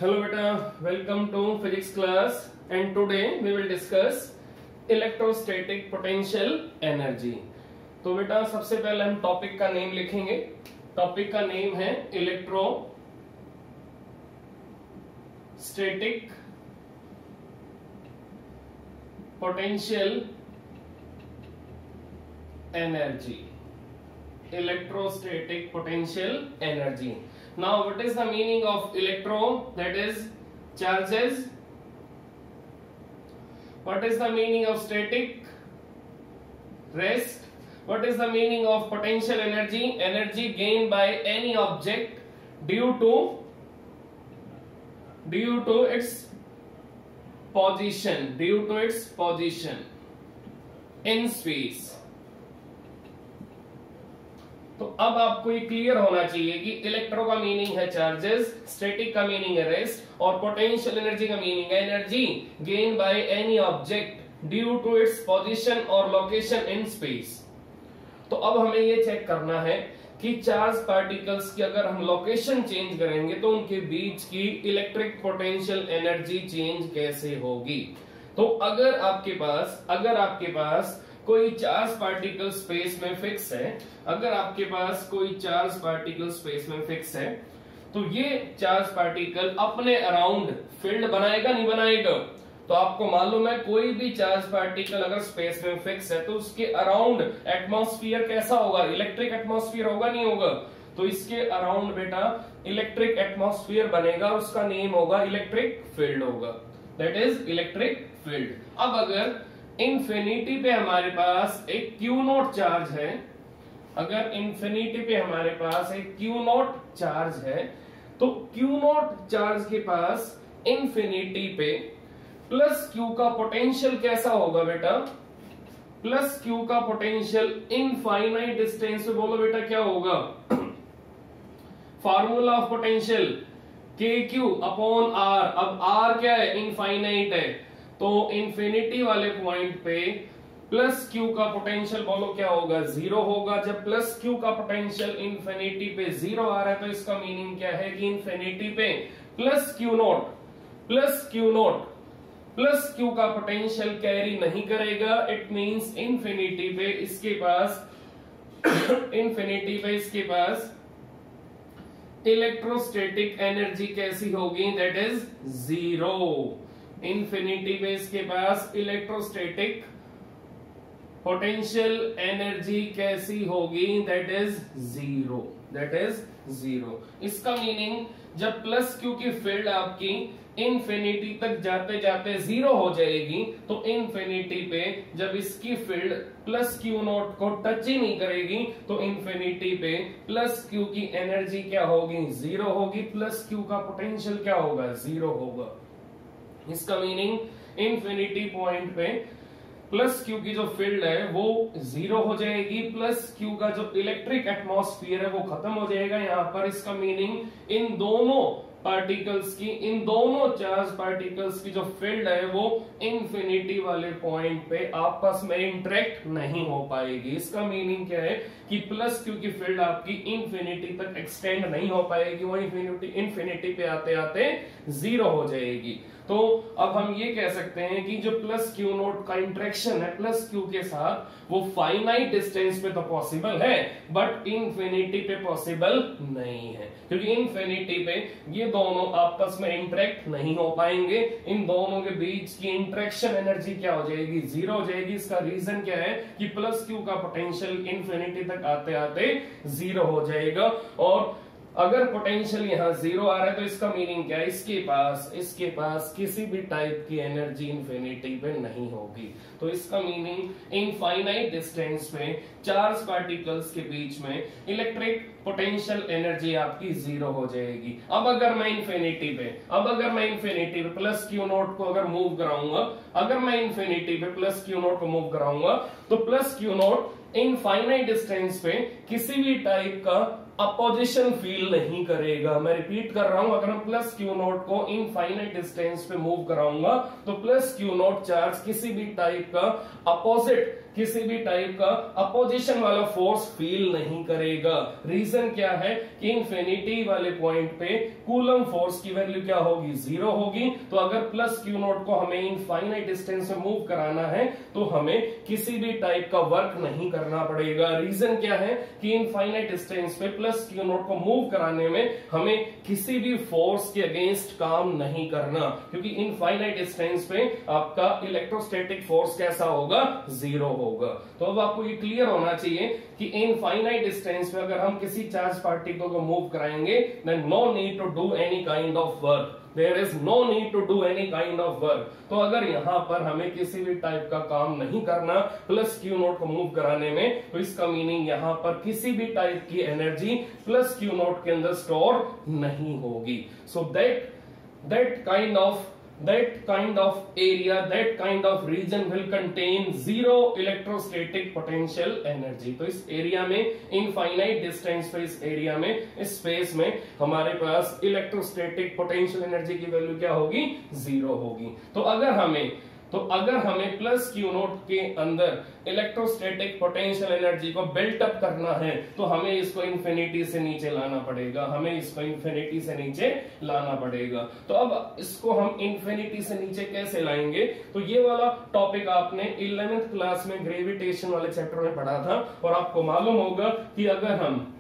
Hello beta, welcome to physics class and today we will discuss electrostatic potential energy। तो बेटा सबसे पहले हम टॉपिक का नेम लिखेंगे। टॉपिक का नेम है electrostatic potential energy. Electrostatic potential energy. Now what is the meaning of electron? That is charges. What is the meaning of static? Rest. What is the meaning of potential energy? Energy gained by any object due to its position, in space. तो अब आपको ये clear होना चाहिए कि electro का meaning है charges, static का मीनिंग है रेस्ट और पोटेंशियल एनर्जी का मीनिंग है energy gain by any object due to its position और लोकेशन इन स्पेस। तो अब हमें ये चेक करना है कि चार्ज पार्टिकल्स की अगर हम लोकेशन चेंज करेंगे तो उनके बीच की इलेक्ट्रिक पोटेंशियल एनर्जी चेंज कैसे होगी। तो अगर आपके पास कोई चार्ज पार्टिकल स्पेस में फिक्स है, तो ये चार्ज पार्टिकल अपने अराउंड फील्ड बनाएगा नहीं बनाएगा। तो आपको मालूम है कोई भी चार्ज पार्टिकल अगर स्पेस में फिक्स है तो उसके अराउंड एटमॉस्फेयर कैसा होगा, इलेक्ट्रिक एटमॉस्फेयर होगा नहीं होगा। तो इसके अराउंड बेटा इलेक्ट्रिक एटमॉस्फेयर बनेगा, उसका नेम होगा इलेक्ट्रिक फील्ड होगा, दैट इज इलेक्ट्रिक फील्ड। अब अगर इंफिनिटी पे हमारे पास एक Q नॉट चार्ज है, तो Q नॉट चार्ज के पास इंफिनिटी पे प्लस Q का पोटेंशियल कैसा होगा बेटा, प्लस Q का पोटेंशियल इनफाइनाइट डिस्टेंस पे बोलो बेटा क्या होगा। Formula of potential KQ upon R। अब R क्या है, इनफाइनाइट है, तो इंफिनिटी वाले पॉइंट पे प्लस Q का पोटेंशियल बोलो क्या होगा, जीरो होगा। जब प्लस Q का पोटेंशियल इंफिनिटी पे जीरो आ रहा है तो इसका मीनिंग क्या है कि इंफिनिटी पे प्लस Q का पोटेंशियल कैरी नहीं करेगा। इट मींस इंफिनिटी पे इसके पास इलेक्ट्रोस्टैटिक एनर्जी कैसी होगी, दैट इज जीरो। इंफिनिटी पे इसके पास इलेक्ट्रोस्टैटिक पोटेंशियल एनर्जी कैसी होगी, दैट इज जीरो। इसका मीनिंग जब प्लस Q की फील्ड आपकी इंफिनिटी तक जाते जाते जीरो हो जाएगी तो इंफिनिटी पे जब इसकी फील्ड प्लस Q नॉट को टच ही नहीं करेगी तो इंफिनिटी पे प्लस Q की एनर्जी क्या होगी, जीरो होगी। प्लस Q का पोटेंशियल क्या होगा, जीरो होगा। इसका मीनिंग इंफिनिटी पॉइंट पे प्लस Q की जो फील्ड है वो जीरो हो जाएगी, प्लस Q का जो इलेक्ट्रिक एटमॉस्फेयर है वो खत्म हो जाएगा यहाँ पर। इसका मीनिंग इन दोनों चार्ज पार्टिकल्स की जो फील्ड है वो इंफिनिटी वाले पॉइंट पे आपस में इंटरेक्ट नहीं हो पाएगी। इसका मीनिंग क्या है कि प्लस Q की फील्ड आपकी इंफिनिटी तक एक्सटेंड नहीं हो पाएगी, वो इंफिनिटी पे आते आते जीरो हो जाएगी। तो अब हम ये कह सकते हैं कि जो प्लस Q नोट का इंटरेक्शन है प्लस Q के साथ वो फाइनाइट डिस्टेंस पे तो पॉसिबल है बट इंफिनिटी पे पॉसिबल नहीं है, क्योंकि इंफिनिटी पे ये दोनों आपस में इंटरेक्ट नहीं हो पाएंगे। इन दोनों के बीच की इंटरेक्शन एनर्जी क्या हो जाएगी, जीरो हो जाएगी। इसका रीजन क्या है कि प्लस Q का पोटेंशियल इंफिनिटी तक आते आते जीरो हो जाएगा। और अगर पोटेंशियल यहाँ जीरो आ रहा है तो इसका मीनिंग क्या है, इसके पास किसी भी टाइप की एनर्जी इंफिनिटी पे नहीं होगी। तो इसका मीनिंग इनफाइनाइट डिस्टेंस पे चार्ज पार्टिकल्स के बीच में इलेक्ट्रिक पोटेंशियल एनर्जी आपकी जीरो हो जाएगी। अब अगर मैं इंफिनिटी पे प्लस Q नोट को अगर मूव कराऊंगा, तो plus Q note infinite distance पे किसी भी टाइप का अपोजिशन फील नहीं करेगा। मैं रिपीट कर रहा हूं, अगर मैं प्लस Q नोट को इनफाइनाइट डिस्टेंस पे मूव कराऊंगा तो प्लस Q नोट चार्ज किसी भी टाइप का अपोजिट किसी भी टाइप का अपोजिशन वाला फोर्स फील नहीं करेगा। रीजन क्या है कि इंफिनिटी वाले पॉइंट पे कूलम फोर्स की वैल्यू क्या होगी, 0 होगी। तो अगर प्लस क्यू नॉट को हमें इनफाइनाइट डिस्टेंस में मूव कराना है तो हमें किसी भी टाइप का वर्क नहीं करना पड़ेगा। रीजन क्या है कि इनफाइनाइट डिस्टेंस पे प्लस क्यू नॉट को मूव कराने में हमें किसी भी फोर्स के अगेंस्ट काम नहीं करना, क्योंकि इनफाइनाइट डिस्टेंस पे आपका इलेक्ट्रोस्टैटिक फोर्स कैसा होगा, 0 होगा। तो अब आपको ये क्लियर होना चाहिए कि इनफाइनाइट डिस्टेंस पे अगर हम किसी चार्ज पार्टिकल को मूव कराएंगे then no need to do any kind of work, there is no need to do any kind of work. तो अगर यहां पर हमें किसी भी टाइप का काम नहीं करना प्लस क्यू नॉट को मूव कराने में, तो इसका मीनिंग यहां पर किसी भी टाइप की एनर्जी प्लस क्यू नॉट के अंदर स्टोर नहीं होगी। सो that kind of area, that kind of region will contain zero electrostatic potential energy। तो इस एरिया में, इनफाइनाइट डिस्टेंस पे इस एरिया में, इस स्पेस में हमारे पास इलेक्ट्रोस्टैटिक पोटेंशियल एनर्जी की वैल्यू क्या होगी, 0 होगी। तो अगर हमें प्लस क्यू नॉट के अंदर इलेक्ट्रोस्टैटिक पोटेंशियल एनर्जी को बिल्ट अप करना है तो हमें इसको इन्फिनिटी से नीचे लाना पड़ेगा। तो अब इसको हम इन्फिनिटी से नीचे कैसे लाएंगे, तो ये वाला टॉपिक आपने 11th क्लास में ग्रेविटेशन वाले चैप्टर में पढ़ा था। और आपको मालूम होगा कि अगर हम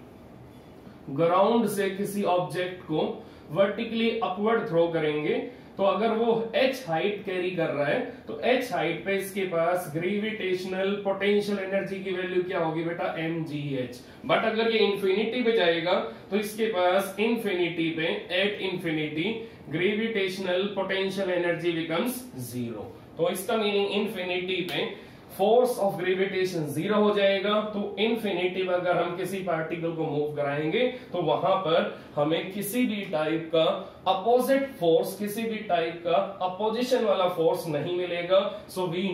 ग्राउंड से किसी ऑब्जेक्ट को वर्टिकली अपवर्ड थ्रो करेंगे तो अगर वो h हाइट कैरी कर रहा है तो h हाइट पे इसके पास ग्रेविटेशनल पोटेंशियल एनर्जी की वैल्यू क्या होगी बेटा, mgh। बट अगर ये इंफिनिटी पे जाएगा तो इसके पास इंफिनिटी पे, at infinity, gravitational potential energy becomes 0। तो इसका मीनिंग इंफिनिटी पे फोर्स ऑफ ग्रेविटेशन 0 हो जाएगा। तो इंफिनिटी में अगर हम किसी पार्टिकल को मूव कराएंगे तो वहां पर हमें किसी भी टाइप का अपोजिट फोर्स, किसी भी टाइप का अपोजिशन वाला फोर्स नहीं मिलेगा। So we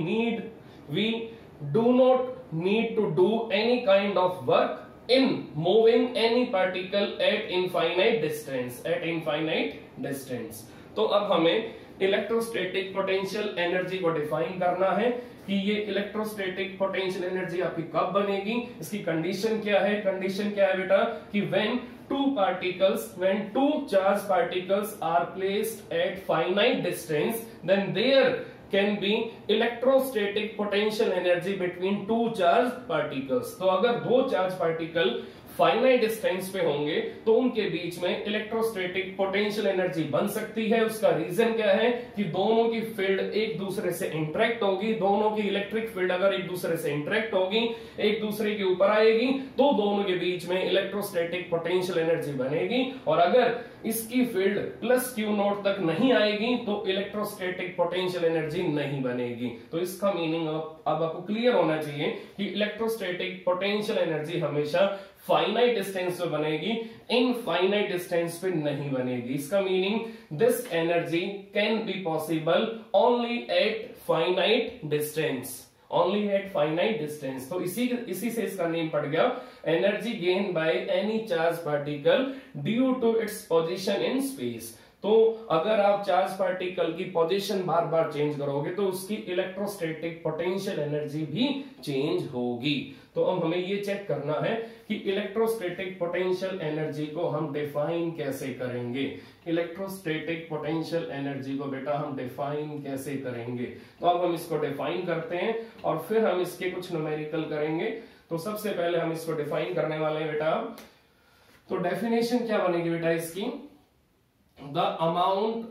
do not need to do any kind of work in moving any particle at infinite distance. तो अब हमें इलेक्ट्रोस्टैटिक पोटेंशियल एनर्जी को डिफाइन करना है कि ये इलेक्ट्रोस्टैटिक पोटेंशियल एनर्जी आपकी कब बनेगी, इसकी कंडीशन क्या है। कंडीशन क्या है बेटा कि when two charged particles are placed at finite distance then there can be electrostatic potential energy between two charged particles। तो अगर दो चार्ज पार्टिकल फाइनाइट डिस्टेंस पे होंगे तो उनके बीच में इलेक्ट्रोस्टैटिक पोटेंशियल एनर्जी बन सकती है। उसका रीजन क्या है कि दोनों की फील्ड एक दूसरे से इंटरेक्ट होगी, दोनों की इलेक्ट्रिक फील्ड अगर एक दूसरे से इंटरेक्ट होगी, एक दूसरे के ऊपर आएगी तो दोनों के बीच में इलेक्ट्रोस्टैटिक पोटेंशियल एनर्जी बनेगी। और अगर इसकी फील्ड प्लस क्यू नॉट तक नहीं आएगी तो इलेक्ट्रोस्टैटिक पोटेंशियल एनर्जी नहीं बनेगी। तो इसका मीनिंग अब आपको क्लियर होना चाहिए कि इलेक्ट्रोस्टैटिक पोटेंशियल एनर्जी हमेशा फाइनाइट डिस्टेंस पे बनेगी, इनफाइनाइट डिस्टेंस पे नहीं बनेगी। इसका meaning this energy can be possible only at finite distance, तो इसी से इसका नेम पड़ गया energy gain by any charge particle due to its position in space. तो अगर आप चार्ज पार्टिकल की पोजीशन बार बार चेंज करोगे तो उसकी इलेक्ट्रोस्टैटिक पोटेंशियल एनर्जी भी चेंज होगी। तो अब हमें ये चेक करना है कि इलेक्ट्रोस्टैटिक पोटेंशियल एनर्जी को हम डिफाइन कैसे करेंगे। इलेक्ट्रोस्टैटिक पोटेंशियल एनर्जी को बेटा हम डिफाइन कैसे करेंगे, तो अब हम इसको डिफाइन करते हैं और फिर हम इसके कुछ न्यूमेरिकल करेंगे। तो सबसे पहले हम इसको डिफाइन करने वाले हैं बेटा। तो डेफिनेशन क्या बनेगी बेटा इसकी, the amount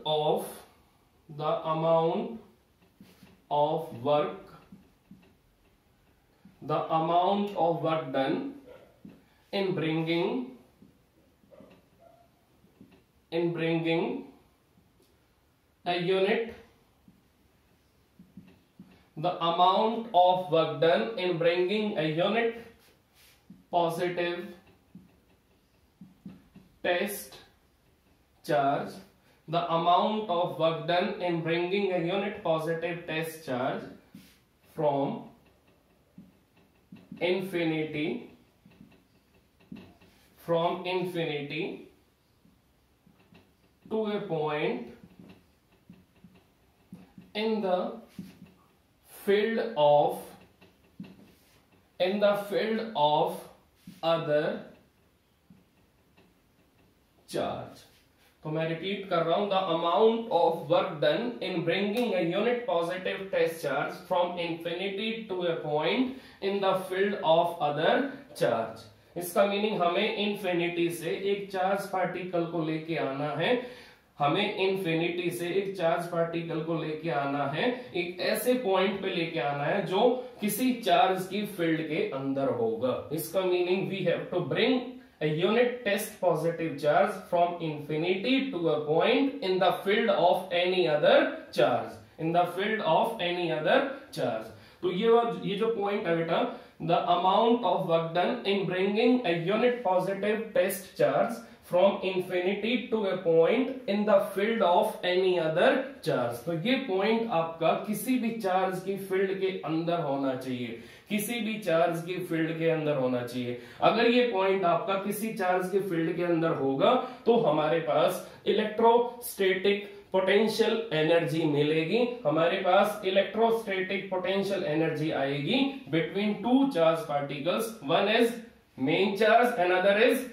of work done in bringing a unit, the amount of work done in bringing a unit positive test charge, the amount of work done in bringing a unit positive test charge from infinity to a point in the field of in the field of other charge। तो मैं repeat कर रहा हूं, the amount of work done in bringing a unit positive test charge from infinity to a point in the field of other charge. इसका meaning हमें infinity से एक charge particle को लेके आना है, हमें इंफिनिटी से एक चार्ज पार्टिकल को लेके आना है, एक ऐसे पॉइंट पे लेके आना है जो किसी चार्ज की फील्ड के अंदर होगा। इसका meaning we have to bring a unit test positive charge from infinity to a point in the field of any other charge, in the field of any other charge। तो ये जो point है बेटा, the amount of work done in bringing a unit positive test charge from infinity to a point in the field of any other charge। तो ये point आपका किसी भी चार्ज की फील्ड के अंदर होना चाहिए, किसी भी चार्ज की फील्ड के अंदर होना चाहिए। अगर ये पॉइंट आपका किसी चार्ज की फील्ड के अंदर होगा तो हमारे पास इलेक्ट्रोस्टैटिक पोटेंशियल एनर्जी मिलेगी, हमारे पास इलेक्ट्रोस्टैटिक पोटेंशियल एनर्जी आएगी between two charge particles, one is main charge and other is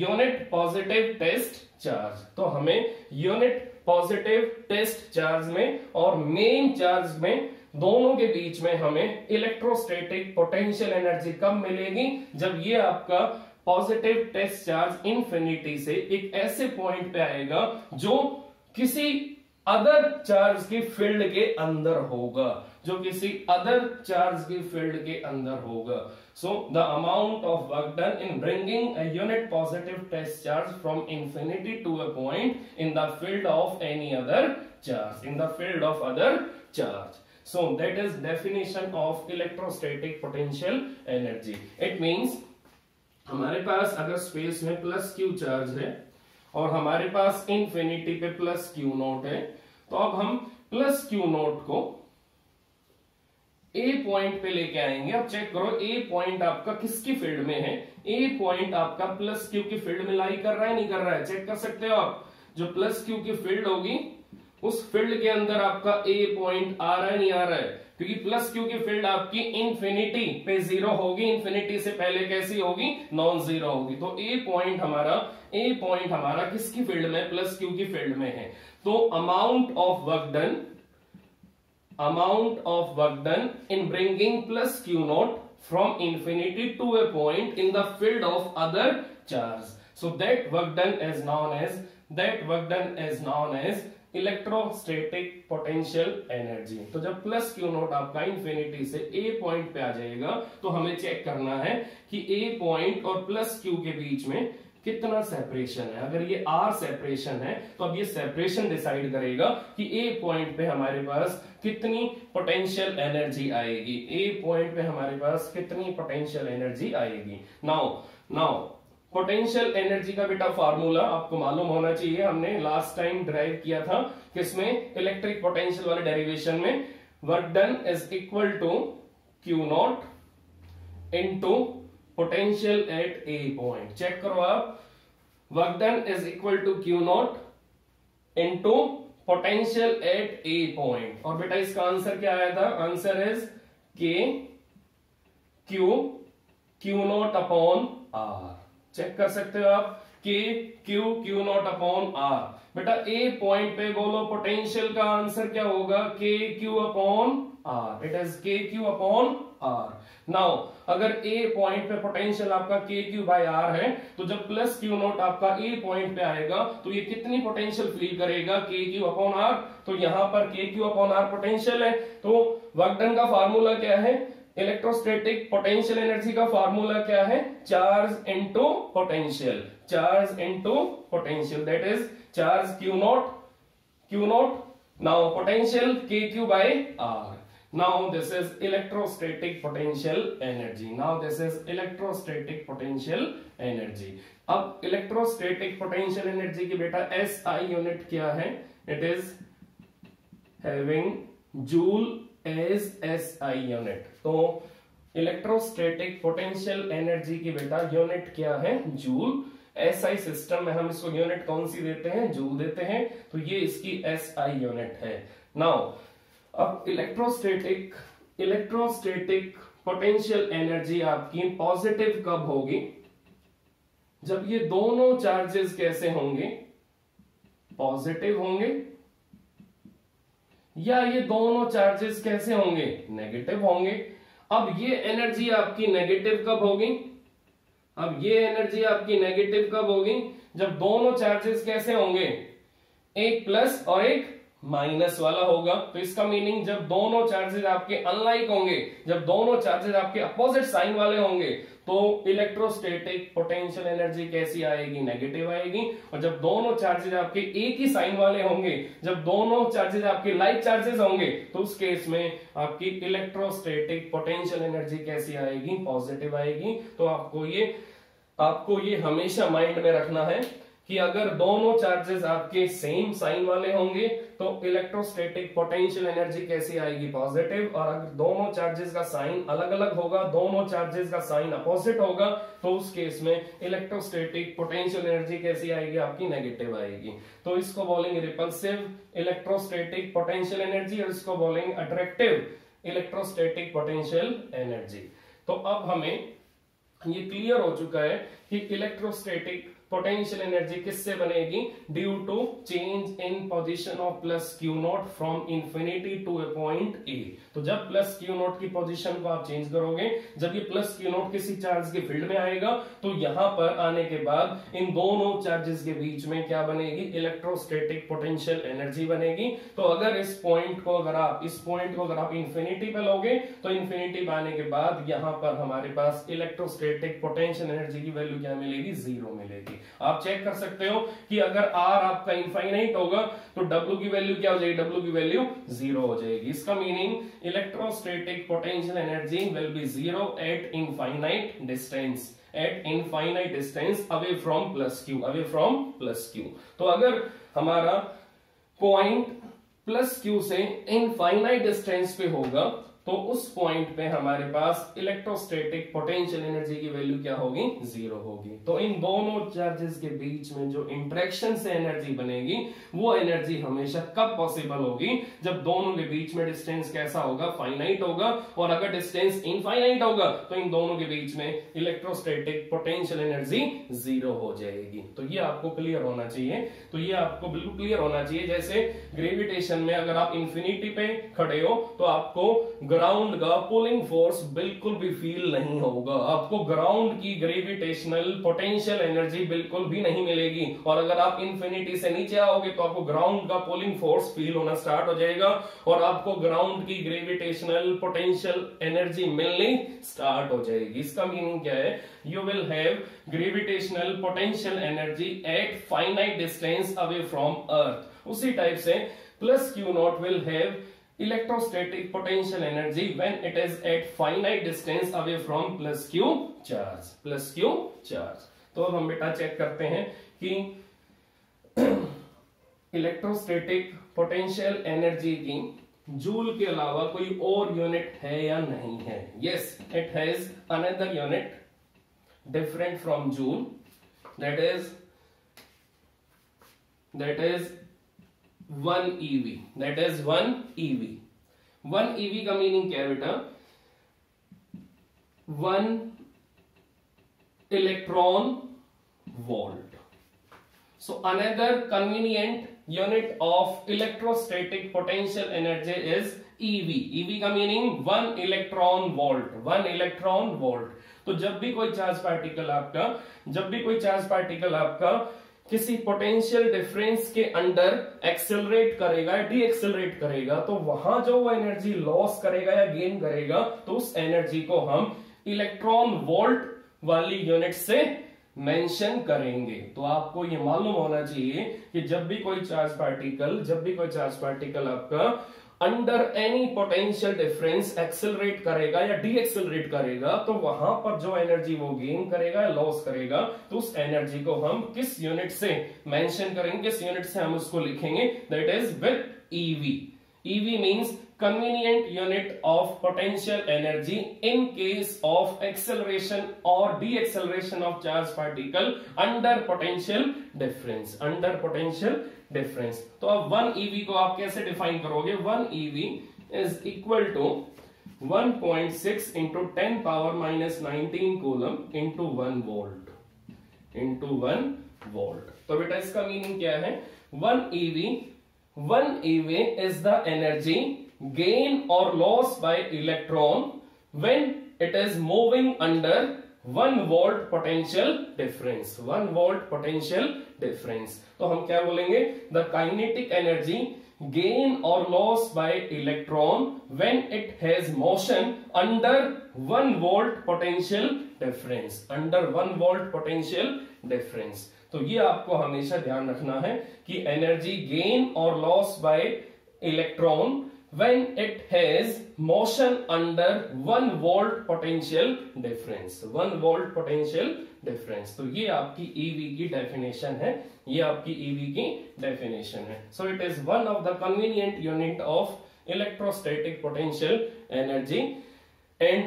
unit positive test charge. तो हमें यूनिट पॉजिटिव टेस्ट चार्ज में और मेन चार्ज में दोनों के बीच में हमें इलेक्ट्रोस्टैटिक पोटेंशियल एनर्जी कब मिलेगी, जब ये आपका पॉजिटिव टेस्ट चार्ज इंफिनिटी से एक ऐसे पॉइंट पे आएगा जो किसी अदर चार्ज की फील्ड के अंदर होगा, जो किसी अदर चार्ज की फील्ड के अंदर होगा। So the amount of work done in bringing a unit positive test charge from infinity to a point in the field of any other charge, in the field of other charge. So that is definition of electrostatic potential energy. It means हमारे पास अगर space में plus Q charge है और हमारे पास infinity पे plus Q not है, तो अब हम प्लस क्यू नॉट को ए पॉइंट पे लेके आएंगे। अब चेक करो ए पॉइंट आपका किसकी फील्ड में है, ए पॉइंट आपका प्लस क्यू की फील्ड में लाई कर रहा है नहीं कर रहा है, चेक कर सकते हो आप। जो प्लस क्यू की फील्ड होगी उस फील्ड के अंदर आपका ए पॉइंट आ रहा है नहीं आ रहा है, क्योंकि प्लस क्यू की फील्ड आपकी इंफिनिटी पे जीरो होगी, इंफिनिटी से पहले कैसी होगी, नॉन जीरो होगी। तो ए पॉइंट हमारा किसकी फील्ड में, प्लस क्यू की फील्ड में है। तो amount of work done in bringing plus Q naught from infinity to a point in the field of other charge, so that work done is known as electrostatic potential energy. तो जब plus Q naught आपका infinity से a point पे आ जाएगा तो हमें check करना है कि ए पॉइंट और प्लस क्यू के बीच में कितना सेपरेशन है। अगर ये आर सेपरेशन है तो अब ये सेपरेशन डिसाइड करेगा कि ए पॉइंट पे हमारे पास कितनी पोटेंशियल एनर्जी आएगी, ए पॉइंट पे हमारे पास कितनी पोटेंशियल एनर्जी आएगी। नाउ पोटेंशियल एनर्जी का बेटा फार्मूला आपको मालूम होना चाहिए, हमने लास्ट टाइम ड्राइव किया था किसमें, इलेक्ट्रिक पोटेंशियल वाले डेरिवेशन में। Work done is equal to Q naught into potential at A point. Check करो आप, work done is equal to Q naught into potential at A point. और बेटा इसका आंसर क्या आया था, answer is K Q naught upon R. Check कर सकते हो आप, के क्यू नॉट अपॉन आर। बेटा ए पॉइंट पे बोलो पोटेंशियल का आंसर क्या होगा, K Q upon R, it is K Q upon R. Now अगर ए पॉइंट पे पोटेंशियल आपका के क्यू बाय आर है, तो जब प्लस क्यू नॉट आपका ए पॉइंट पे आएगा तो ये कितनी पोटेंशियल फील करेगा, के क्यू अपॉन आर। तो यहां पर के क्यू अपॉन आर पोटेंशियल है, तो वर्क डन का फार्मूला क्या है, इलेक्ट्रोस्टैटिक पोटेंशियल एनर्जी का फार्मूला क्या है, charge into potential, that is charge q naught now potential k q by r. Now this is electrostatic potential energy. अब electrostatic potential energy की बेटा एसआई यूनिट क्या है, it is having joule as SI unit. तो electrostatic potential energy की बेटा unit क्या है, जूल। एसआई सिस्टम में हम इसको यूनिट कौन सी देते हैं, जूल देते हैं, तो ये इसकी एसआई यूनिट है। नाउ अब इलेक्ट्रोस्टैटिक पोटेंशियल एनर्जी आपकी पॉजिटिव कब होगी? जब ये दोनों चार्जेस कैसे होंगे? पॉजिटिव होंगे, या ये दोनों चार्जेस कैसे होंगे? नेगेटिव होंगे। अब ये एनर्जी आपकी नेगेटिव कब होगी? अब ये एनर्जी आपकी नेगेटिव कब होगी? जब दोनों चार्जेस कैसे होंगे? एक प्लस और एक माइनस वाला होगा। तो इसका मीनिंग जब दोनों चार्जेस आपके अनलाइक होंगे, जब दोनों चार्जेस आपके अपोजिट साइन वाले होंगे, तो इलेक्ट्रोस्टैटिक पोटेंशियल एनर्जी कैसी आएगी? नेगेटिव आएगी। और जब दोनों चार्जेस आपके एक ही साइन वाले होंगे, जब दोनों चार्जेस आपके लाइक चार्जेस होंगे, तो उस केस में आपकी इलेक्ट्रोस्टैटिक पोटेंशियल एनर्जी कैसी आएगी? पॉजिटिव आएगी। तो आपको ये हमेशा माइंड में रखना है कि अगर दोनों चार्जेस आपके सेम साइन वाले होंगे तो इलेक्ट्रोस्टैटिक पोटेंशियल एनर्जी कैसी आएगी? पॉजिटिव। और अगर दोनों चार्जेस का साइन अलग अलग होगा, दोनों चार्जेस का साइन अपोजिट होगा, तो उस केस में इलेक्ट्रोस्टैटिक पोटेंशियल एनर्जी कैसी आएगी? आपकी नेगेटिव आएगी। तो इसको बोलेंगे रिपल्सिव इलेक्ट्रोस्टैटिक पोटेंशियल एनर्जी, और इसको बोलेंगे अट्रैक्टिव इलेक्ट्रोस्टैटिक पोटेंशियल एनर्जी। तो अब हमें ये क्लियर हो चुका है कि इलेक्ट्रोस्टैटिक पोटेंशियल एनर्जी किससे बनेगी? Due to change in position of plus Q naught from infinity to a point A. तो जब प्लस क्यू नॉट की पोजीशन को आप चेंज करोगे, जब ये प्लस क्यू नॉट किसी चार्ज के फील्ड में आएगा, तो यहां पर आने के बाद इन दोनों चार्जेस के बीच में क्या बनेगी? इलेक्ट्रोस्टैटिक पोटेंशियल एनर्जी बनेगी। तो अगर इस पॉइंट को अगर आप इंफिनिटी पे लोगे, तो इंफिनिटी पे आने के बाद यहां पर हमारे पास इलेक्ट्रोस्टैटिक पोटेंशियल एनर्जी की वैल्यू क्या मिलेगी? 0 मिलेगी। आप चेक कर सकते हो कि अगर R आपका इनफाइनाइट होगा तो W की वैल्यू क्या हो जाएगी? W की वैल्यू 0 हो जाएगी। इसका meaning electrostatic potential energy will be 0 eight infinite distance away from plus Q. तो अगर हमारा पॉइंट प्लस क्यू से इनफाइनाइट डिस्टेंस पे होगा, तो उस पॉइंट पे हमारे पास इलेक्ट्रोस्टैटिक पोटेंशियल एनर्जी की वैल्यू क्या होगी? 0 होगी। तो इन दोनों चार्जेस के बीच में जो इंटरेक्शन से एनर्जी बनेगी, वो एनर्जी हमेशा कब पॉसिबल होगी? जब दोनों के बीच में डिस्टेंस कैसा होगा? फाइनाइट होगा। और अगर डिस्टेंस इनफाइनाइट होगा तो इन दोनों के बीच में इलेक्ट्रोस्टैटिक पोटेंशियल एनर्जी 0 हो जाएगी। तो ये आपको क्लियर होना चाहिए। तो ये आपको बिल्कुल क्लियर होना चाहिए। जैसे ग्रेविटेशन में अगर आप इंफिनिटी पे खड़े हो तो आपको ग्राउंड का पुलिंग फोर्स बिल्कुल भी फील नहीं होगा, आपको ग्राउंड की ग्रेविटेशनल पोटेंशियल एनर्जी बिल्कुल भी नहीं मिलेगी। और अगर आप इंफिनिटी से नीचे आओगे तो आपको ग्राउंड का पुलिंग फोर्स फील होना स्टार्ट हो जाएगा और आपको ग्राउंड की ग्रेविटेशनल पोटेंशियल एनर्जी मिलनी स्टार्ट हो जाएगी। इसका मीनिंग क्या है? You will have gravitational potential energy at finite distance away from earth. उसी टाइप से plus Q naught will have electrostatic potential energy when it is at finite distance away from plus q charge। तो अब हम बेटा check करते हैं कि electrostatic potential energy की जूल के अलावा कोई और यूनिट है या नहीं है। Yes, it has another unit different from joule, that is 1 eV, that is 1 eV। 1 eV का मीनिंग क्या है बेटा? 1 electron volt. So another convenient unit of electrostatic potential energy is EV। EV का meaning 1 electron volt, 1 electron volt. तो जब भी कोई charge particle आपका किसी पोटेंशियल डिफरेंस के अंडर एक्सेलरेट करेगा या डी एक्सेलरेट करेगा, तो वहां जो वो एनर्जी लॉस करेगा या गेन करेगा, तो उस एनर्जी को हम इलेक्ट्रॉन वोल्ट वाली यूनिट से मेंशन करेंगे। तो आपको ये मालूम होना चाहिए कि जब भी कोई चार्ज पार्टिकल आपका under any potential difference accelerate करेगा या डी एक्सेलरेट करेगा, तो वहां पर जो एनर्जी वो गेन करेगा या लॉस करेगा, तो उस एनर्जी को हम किस यूनिट से मेंशन करेंगे, किस यूनिट से हम उसको लिखेंगे? That is with EV. EV means convenient unit of potential energy in case of acceleration or deceleration of charge particle under potential difference। तो अब 1 eV को आप कैसे डिफाइन करोगे? 1 eV is equal to 1.6 into 10⁻⁻19 coulomb into 1 volt. तो बेटा इसका meaning क्या है? 1 eV is the energy gain or loss by electron when it is moving under 1 volt potential difference। 1 volt potential difference। तो हम क्या बोलेंगे? The kinetic energy gain or loss by electron when it has motion under 1 volt potential difference। under 1 volt potential difference। तो ये आपको हमेशा ध्यान रखना है कि एनर्जी गेन और loss by electron when it has motion under 1 volt potential difference। 1 volt potential difference। तो ये आपकी EV की डेफिनेशन है, ये आपकी EV की डेफिनेशन है। So it is one of the convenient unit of electrostatic potential energy and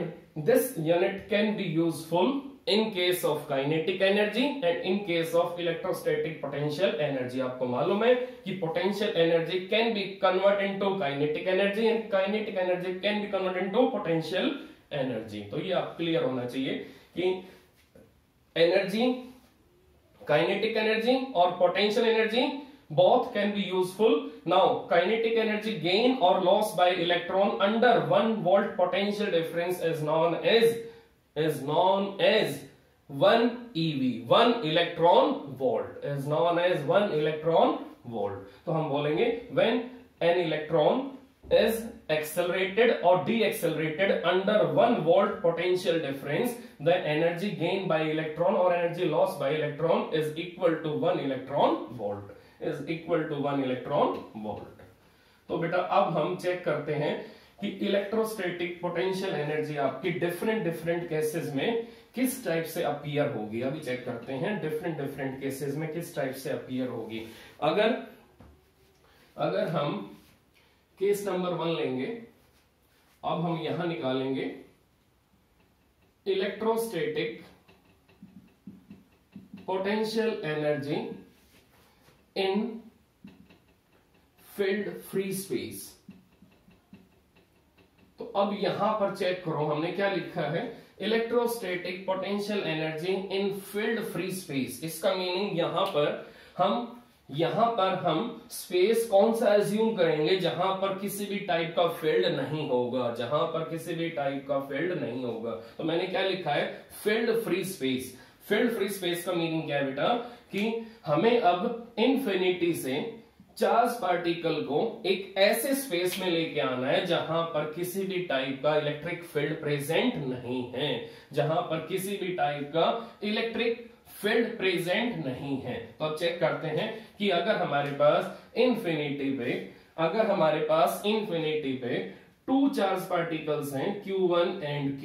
this unit can be useful in case of kinetic energy and in case of electrostatic potential energy। आपको मालूम है कि potential energy can be converted into kinetic energy and kinetic energy can be converted into potential energy। तो ये आप clear होना चाहिए कि एनर्जी, kinetic energy और potential energy both can be useful। Now kinetic energy gain or loss by electron under 1 volt potential difference is known as 1 eV, 1 electron volt is known as 1 electron volt। तो हम बोलेंगे when an electron is accelerated or deaccelerated under 1 volt potential difference, the energy gained by electron or energy lost by electron is equal to 1 electron volt, is equal to 1 electron volt। तो बेटा अब हम check करते हैं कि electrostatic potential energy आपकी different cases में किस टाइप से अपीयर होगी। अभी चेक करते हैं डिफरेंट केसेस में किस टाइप से अपीयर होगी। अगर हम केस नंबर 1 लेंगे, अब हम यहां निकालेंगे electrostatic potential energy in field free space. तो अब यहां पर चेक करो, हमने क्या लिखा है? Electrostatic potential energy in field free space. इसका मीनिंग यहां पर हम स्पेस कौन सा एज्यूम करेंगे? जहां पर किसी भी टाइप का फील्ड नहीं होगा, जहां पर किसी भी टाइप का फील्ड नहीं होगा। तो मैंने क्या लिखा है? Field free space. Field free space का मीनिंग क्या है बेटा? कि हमें अब इन्फिनिटी से चार्ज पार्टिकल को एक ऐसे स्पेस में लेके आना है जहां पर किसी भी टाइप का इलेक्ट्रिक फील्ड प्रेजेंट नहीं है, जहां पर किसी भी टाइप का इलेक्ट्रिक फील्ड प्रेजेंट नहीं है। तो अब चेक करते हैं कि अगर हमारे पास इन्फिनिटी पे 2 चार्ज पार्टिकल्स हैं Q1 एंड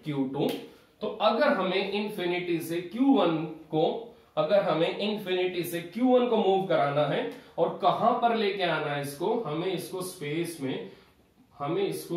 Q2, तो अगर हमें इन्फिनिटी से Q1 को मूव कराना है और कहां पर लेके आना है इसको? हमें इसको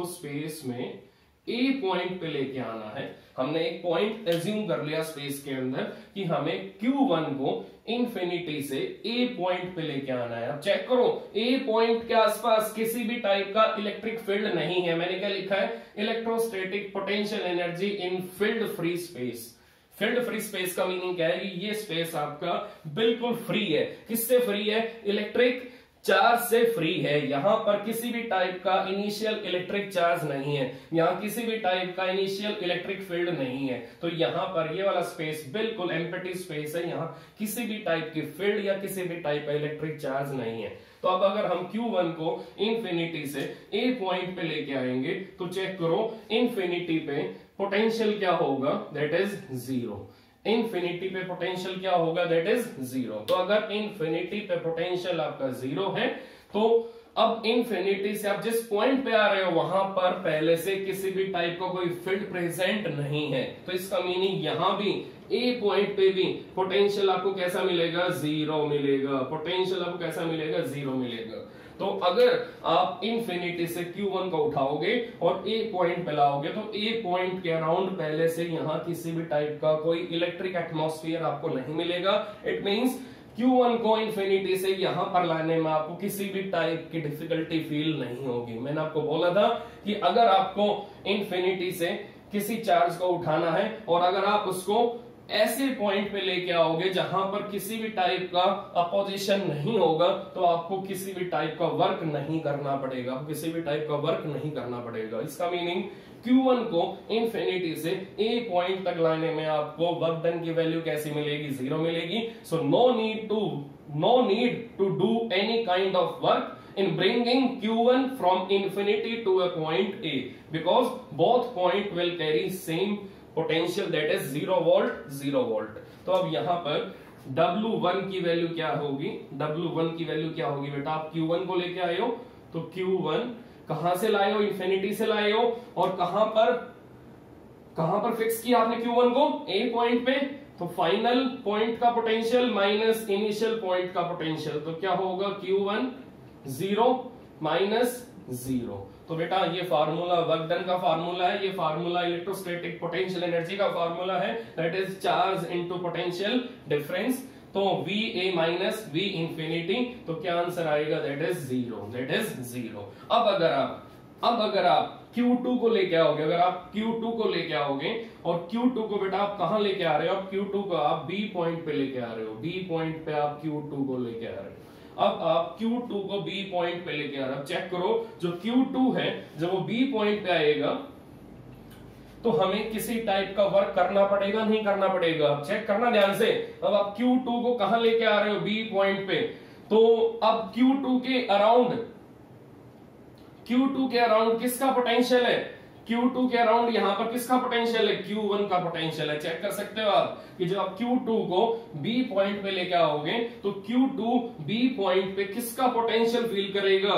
स्पेस में A पॉइंट पे लेके आना है। हमने एक पॉइंट एज्यूम कर लिया स्पेस के अंदर कि हमें Q1 को इन्फिनिटी से A पॉइंट पे लेके आना है। अब चेक करो, A पॉइंट के आसपास किसी भी टाइप का इलेक्ट्रिक फील्ड नहीं है। मैंने क्या लिखा है? Electrostatic potential energy in field free space. Field free space का मीनिंग क्या है? कि ये स्पेस आपका बिल्कुल फ्री है। किससे फ्री है? इलेक्ट्रिक चार्ज से फ्री है। यहां पर किसी भी टाइप का इनिशियल इलेक्ट्रिक चार्ज नहीं है, यहां किसी भी टाइप का इनिशियल इलेक्ट्रिक फील्ड नहीं है। तो यहां पर ये वाला स्पेस बिल्कुल एम्प्टी स्पेस है, यहां किसी भी टाइप की फील्ड या किसी भी टाइप का इलेक्ट्रिक चार्ज नहीं है। तो अब अगर हम Q1 को इन्फिनिटी से A पॉइंट पे लेके आएंगे तो चेक करो इन्फिनिटी पे पोटेंशियल क्या होगा? That is 0। इन्फिनिटी पे पोटेंशियल क्या होगा? That is 0। तो अगर इन्फिनिटी पे पोटेंशियल आपका 0 है तो अब इन्फिनिटी से आप जिस पॉइंट पे आ रहे हो वहां पर पहले से किसी भी टाइप का कोई फील्ड प्रेजेंट नहीं है। तो इसका मीनिंग यहां भी A पॉइंट पे भी पोटेंशियल आपको कैसा मिलेगा? 0 मिलेगा। पोटेंशियल आपको कैसा मिलेगा? 0 मिलेगा। तो अगर आप इन्फिनिटी से Q1 को उठाओगे और A पॉइंट पे लाओगे तो A पॉइंट के अराउंड पहले से यहां किसी भी टाइप का कोई इलेक्ट्रिक एटमॉस्फेयर आपको नहीं मिलेगा। इट मींस Q1 को इन्फिनिटी से यहां पर लाने में आपको किसी भी टाइप की डिफिकल्टी फील नहीं होगी। मैंने आपको बोला था कि अगर आपको इन्फिनिटी से किसी चार्ज को उठाना है और अगर आप उसको ऐसे पॉइंट पे लेके आओगे जहां पर किसी भी टाइप का अपोजिशन नहीं होगा, तो आपको किसी भी टाइप का वर्क नहीं करना पड़ेगा, किसी भी टाइप का वर्क नहीं करना पड़ेगा। इसका मीनिंग Q1 को इन्फिनिटी से A पॉइंट तक लाने में आपको वर्क डन की वैल्यू कैसी मिलेगी? 0 मिलेगी। So no need to do any kind of work in bringing Q1 from infinity to a point A, because both point will carry same potential, that is 0 volt 0 volt। तो अब यहां पर W1 की value क्या होगी? W1 की value क्या होगी बेटा? आप Q1 को लेके आए हो तो Q1 कहां से लाए हो? इन्फिनिटी से लाए हो। और कहां पर फिक्स किया आपने Q1 को? A पॉइंट पे। तो फाइनल पॉइंट का पोटेंशियल माइनस इनिशियल पॉइंट का पोटेंशियल, तो क्या होगा? Q1 0 minus 0। तो बेटा ये फार्मूला वर्क डन का फार्मूला है, ये फार्मूला इलेक्ट्रोस्टैटिक पोटेंशियल एनर्जी का फार्मूला है, that is charge into potential difference. तो VA माइनस V इंफिनिटी, तो क्या आंसर आएगा? That is 0। अब अगर आप Q2 को लेके आओगे, अगर आप Q2 को लेके आओगे और Q2 को बेटा आप कहां लेके आ रहे हो? आप Q2 को आप B पॉइंट पे लेके आ रहे हो, B पॉइंट पे आप Q2 को लेके आ रहे हो। अब आप Q2 को B पॉइंट पे लेके आ रहे हो। चेक करो, जो Q2 है जब वो B पॉइंट पे आएगा तो हमें किसी टाइप का वर्क करना पड़ेगा, नहीं करना पड़ेगा? चेक करना ध्यान से। अब आप Q2 को कहां लेके आ रहे हो? B पॉइंट पे। तो अब Q2 के अराउंड किसका पोटेंशियल है? Q2 के अराउंड यहां पर किसका पोटेंशियल है? Q1 का पोटेंशियल है। चेक कर सकते हो आप कि जब आप Q2 को B पॉइंट पे लेके आओगे तो Q2 B पॉइंट पे किसका पोटेंशियल फील करेगा?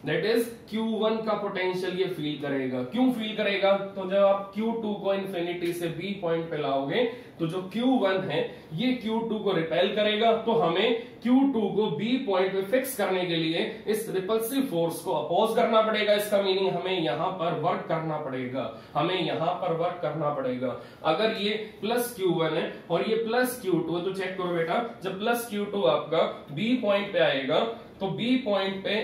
दैट इज Q1 का पोटेंशियल ये फील करेगा। क्यों फील करेगा? तो जब आप Q2 को इन्फिनिटी से B पॉइंट पे लाओगे तो जो Q1 है ये Q2 को रिपेल करेगा, तो हमें Q2 को B पॉइंट पे फिक्स करने के लिए इस रिपल्सिव फोर्स को अपोज करना पड़ेगा। इसका मीनिंग हमें यहां पर वर्क करना पड़ेगा, अगर ये प्लस Q1 है और ये प्लस Q2 है तो चेक करो बेटा, जब प्लस Q2 आपका B पॉइंट पे आएगा तो B पॉइंट पे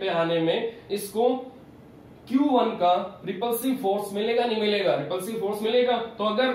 आने में इसको Q1 का रिपल्सिव फोर्स मिलेगा, नहीं मिलेगा? रिपल्सिव फोर्स मिलेगा। तो अगर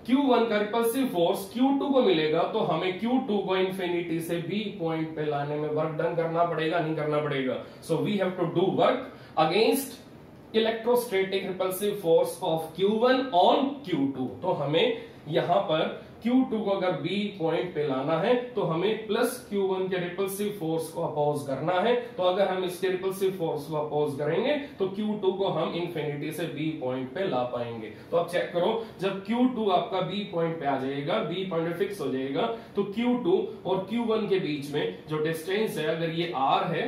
Q1 का रिपल्सिव फोर्स Q2 को मिलेगा तो हमें Q2 को इन्फिनिटी से B पॉइंट पे लाने में वर्क डन करना पड़ेगा, नहीं करना पड़ेगा? So we have to do work against electrostatic repulsive force of Q1 on Q2। तो हमें यहां पर Q2 को अगर B पॉइंट पे लाना है तो हमें प्लस Q1 के रिपल्सिव फोर्स को अपोज करना है। तो अगर हम इसके रिपल्सिव फोर्स को अपोज करेंगे तो Q2 को हम इन्फिनिटी से B पॉइंट पे ला पाएंगे। तो अब चेक करो, जब Q2 आपका B पॉइंट पे आ जाएगा, B पॉइंट पे फिक्स हो जाएगा, तो Q2 और Q1 के बीच में जो डिस्टेंस है, अगर ये R है,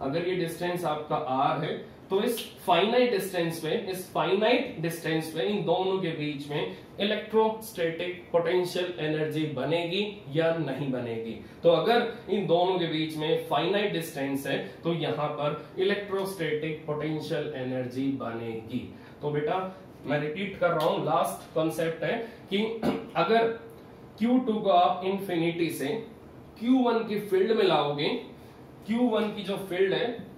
अगर ये डिस्टेंस आपका R है, तो इस फाइनाइट डिस्टेंस पे इन दोनों के बीच में इलेक्ट्रोस्टैटिक पोटेंशियल एनर्जी बनेगी या नहीं बनेगी? तो अगर इन दोनों के बीच में फाइनाइट डिस्टेंस है तो यहां पर इलेक्ट्रोस्टैटिक पोटेंशियल एनर्जी बनेगी। तो बेटा मैं रिपीट कर रहा हूं, लास्ट कॉन्सेप्ट है कि अगर Q2 को आप इन्फिनिटी से Q1 की फील्ड में लाओगे, Q1 की जो फील्ड है,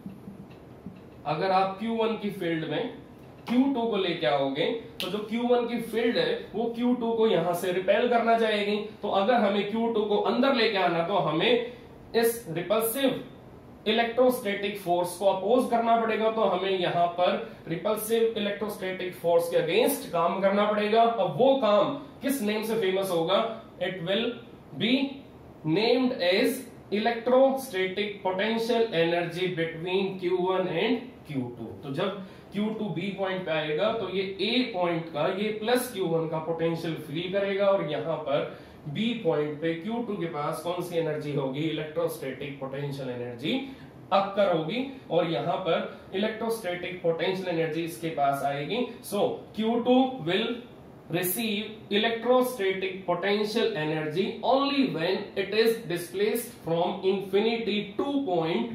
अगर आप Q1 की फील्ड में Q2 को लेके आओगे तो जो Q1 की फील्ड है वो Q2 को यहां से रिपेल करना चाहेगी। तो अगर हमें Q2 को अंदर लेके आना तो हमें इस रिपल्सिव इलेक्ट्रोस्टैटिक फोर्स को अपोज करना पड़ेगा। तो हमें यहां पर रिपल्सिव इलेक्ट्रोस्टैटिक फोर्स के अगेंस्ट काम करना पड़ेगा। अब वो काम किस नेम से फेमस होगा? It will be named as electrostatic potential energy between Q1 and Q2। तो जब Q2 B पॉइंट पे आएगा तो ये A पॉइंट का ये प्लस Q1 का पोटेंशियल फील करेगा और यहां पर B पॉइंट पे Q2 के पास कौन सी एनर्जी होगी? इलेक्ट्रोस्टैटिक पोटेंशियल एनर्जी अक्कर होगी और यहां पर इलेक्ट्रोस्टैटिक पोटेंशियल एनर्जी इसके पास आएगी। सो Q2 will receive electrostatic potential energy only when it is displaced from infinity to point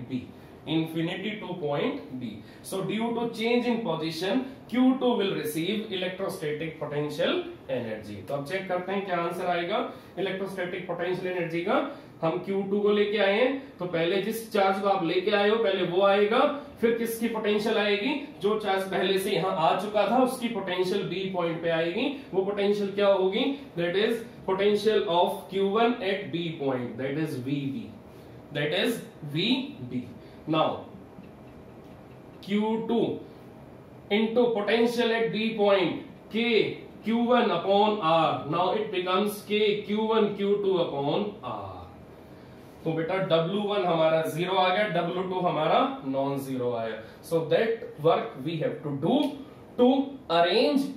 B. So due to change in position, Q2 will receive electrostatic potential energy. तो अब check करते हैं क्या answer आएगा electrostatic potential energy का। हम Q2 को लेके आए हैं, तो पहले जिस चार्ज को आप लेके आए हो पहले वो आएगा, फिर किसकी पोटेंशियल आएगी, जो चार्ज पहले से यहां आ चुका था उसकी पोटेंशियल बी पॉइंट पे आएगी। वो पोटेंशियल क्या होगी, that is potential of Q1 at B point, that is VB, that is VB। Now Q2 into potential at B point K Q1 upon R. Now it becomes K Q1 Q2 upon R. तो बेटा W1 हमारा 0 आ गया, W2 हमारा non zero आया। So that work we have to do to arrange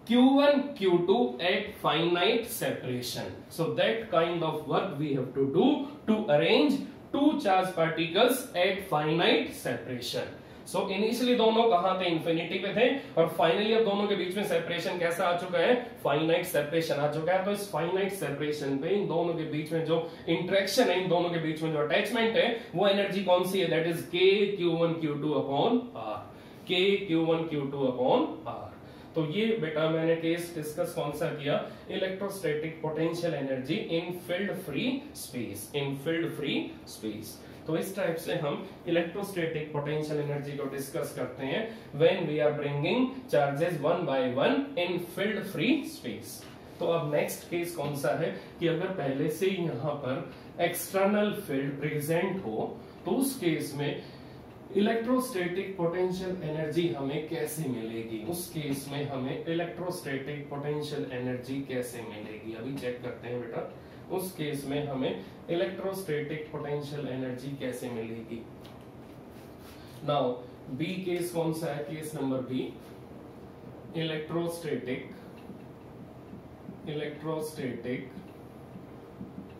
Q1 Q2 at finite separation. So that kind of work we have to do to arrange two charged particles at finite separation. So initially दोनों कहां थे, infinity पे थे, और finally अब दोनों के बीच में सेपरेशन कैसा आ चुका है, फाइनाइट सेपरेशन आ चुका है। तो इस फाइनाइट सेपरेशन पे इन दोनों के बीच में जो इंटरेक्शन है, इन दोनों के बीच में जो अटैचमेंट है, वो एनर्जी कौन सी है, that is K Q1 Q2 upon R, K Q1 Q2 upon R। तो ये बेटा मैंने केस डिस्कस कौन सा किया, electrostatic potential energy in field free space, in field free space. तो इस टाइप से हम इलेक्ट्रोस्टैटिक पोटेंशियल एनर्जी को डिस्कस करते हैं when we are bringing charges one by one in field free space. तो अब नेक्स्ट केस कौन सा है कि अगर पहले से ही यहाँ पर एक्सटर्नल फील्ड प्रेजेंट हो, तो उस केस में इलेक्ट्रोस्टैटिक पोटेंशियल एनर्जी हमें कैसे मिलेगी, उस केस में हमें इलेक्ट्रोस्टैटिक पोटेंशियल एनर्जी कैसे मिलेगी, अभी चेक करते हैं बेटा। उस केस में हमें इलेक्ट्रोस्टैटिक पोटेंशियल एनर्जी कैसे मिलेगी। नाउ बी केस कौन सा है, case number B, electrostatic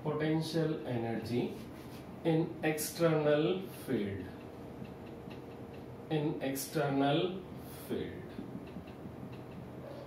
potential energy in external field, in external field.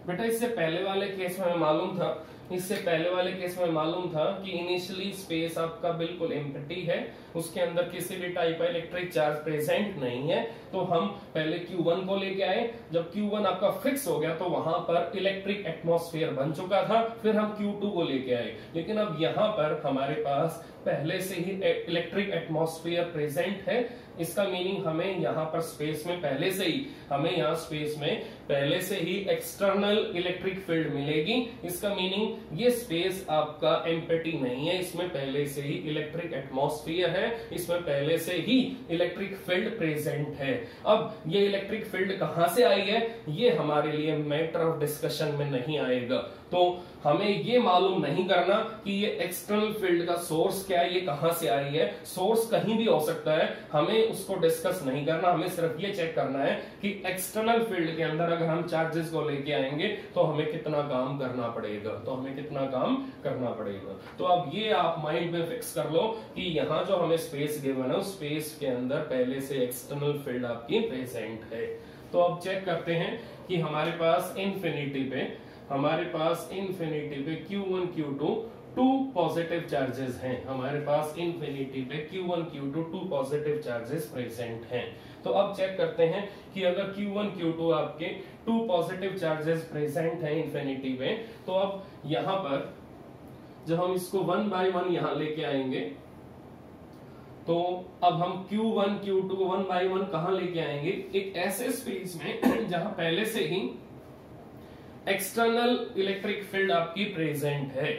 बेटा इससे पहले वाले केस में हमें मालूम था, इससे पहले वाले केस में मालूम था कि इनिशियली स्पेस आपका बिल्कुल एम्प्टी है, उसके अंदर किसी भी टाइप का इलेक्ट्रिक चार्ज प्रेजेंट नहीं है। तो हम पहले Q1 को लेके आए, जब Q1 आपका फिक्स हो गया तो वहां पर इलेक्ट्रिक एटमॉस्फेयर बन चुका था, फिर हम Q2 को लेके आए। लेकिन अब यहाँ पर हमारे पास पहले से ही इलेक्ट्रिक एटमॉस्फेयर प्रेजेंट है, इसका मीनिंग हमें यहाँ पर स्पेस में पहले से ही, हमें यहाँ स्पेस में पहले से ही एक्सटर्नल इलेक्ट्रिक फील्ड मिलेगी। इसका मीनिंग ये स्पेस आपका एम्प्टी नहीं है, इसमें पहले से ही इलेक्ट्रिक एटमॉस्फेयर है, इसमें पहले से ही इलेक्ट्रिक फील्ड प्रेजेंट है। अब ये इलेक्ट्रिक फील्ड कहां से आई है, ये हमारे लिए मैटर ऑफ डिस्कशन में नहीं आएगा। तो हमें ये मालूम नहीं करना कि ये एक्सटर्नल फील्ड का सोर्स क्या है, ये कहां से आई है, सोर्स कहीं भी हो सकता है, हमें उसको डिस्कस नहीं करना। हमें सिर्फ ये चेक करना है कि एक्सटर्नल फील्ड के अंदर अगर हम चार्जेस को लेके आएंगे तो हमें कितना काम करना पड़ेगा, तो हमें कितना काम करना पड़ेगा। तो अब ये आप माइंड में फिक्स कर लो कि यहाँ जो हमें स्पेस गिवन है उस स्पेस के अंदर पहले से एक्सटर्नल फील्ड आपकी प्रेजेंट है। तो अब चेक करते हैं कि हमारे पास इन्फिनिटी पे Q1 Q2 to positive charges हैं, हमारे पास इन्फिनिटी पे Q1 Q2 to positive charges present हैं। तो अब चेक करते हैं कि अगर Q1 Q2 आपके टू पॉजिटिव चार्जेस प्रेजेंट हैं इन्फिनिटी में, तो अब यहाँ पर जब हम इसको वन बाय वन यहाँ लेके आएंगे, तो अब हम Q1 Q2 one by one कहां लेके आएंगे, एक ऐसे स्पेस में जहां पहले से ही एक्सटर्नल इलेक्ट्रिक फील्ड आपकी प्रेजेंट है।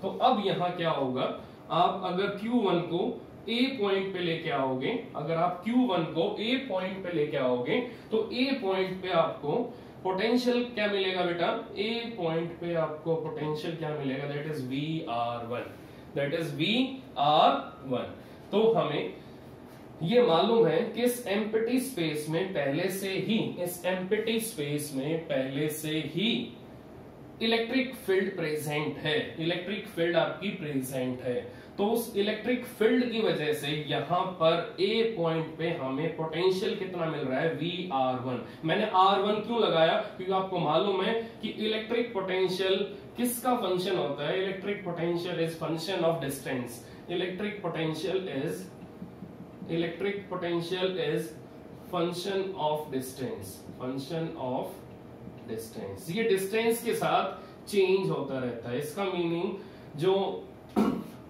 तो अब यहां क्या होगा, आप अगर Q1 को A पॉइंट पे लेके आओगे, अगर आप Q1 को A पॉइंट पे लेके आओगे तो A पॉइंट पे आपको पोटेंशियल क्या मिलेगा बेटा, A पॉइंट पे आपको पोटेंशियल क्या मिलेगा, that is VR1, that is VR1। तो हमें ये मालूम है कि इस एम्प्टी स्पेस में पहले से ही, इस एम्प्टी स्पेस में पहले से ही इलेक्ट्रिक फील्ड प्रेजेंट है, इलेक्ट्रिक फील्ड आपकी प्रेजेंट है। तो उस इलेक्ट्रिक फील्ड की वजह से यहां पर A पॉइंट पे हमें पोटेंशियल कितना मिल रहा है, VR1। मैंने R1 क्यों लगाया, क्योंकि आपको मालूम है कि इलेक्ट्रिक पोटेंशियल किसका फंक्शन होता है, electric potential is function of distance, electric potential is function of distance, function of distance. ये डिस्टेंस के साथ चेंज होता रहता है। इसका मीनिंग जो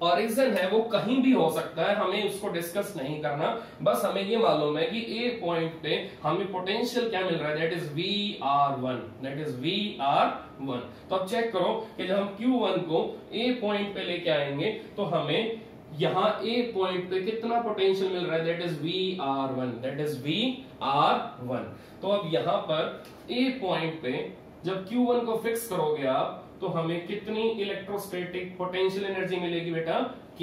ओरिजिन है वो कहीं भी हो सकता है, हमें उसको डिस्कस नहीं करना, बस हमें ये मालूम है कि ए पॉइंट पे हमें पोटेंशियल क्या मिल रहा है, that is VR1, that is VR1। तो अब चेक करो कि जब हम Q1 को ए पॉइंट पे लेके आएंगे तो हमें यहां ए पॉइंट पे कितना पोटेंशियल मिल रहा है, that is VR1, that is VR1। तो अब यहां पर ए पॉइंट पे जब Q1 को फिक्स करोगे आप तो हमें कितनी इलेक्ट्रोस्टैटिक पोटेंशियल एनर्जी मिलेगी बेटा, K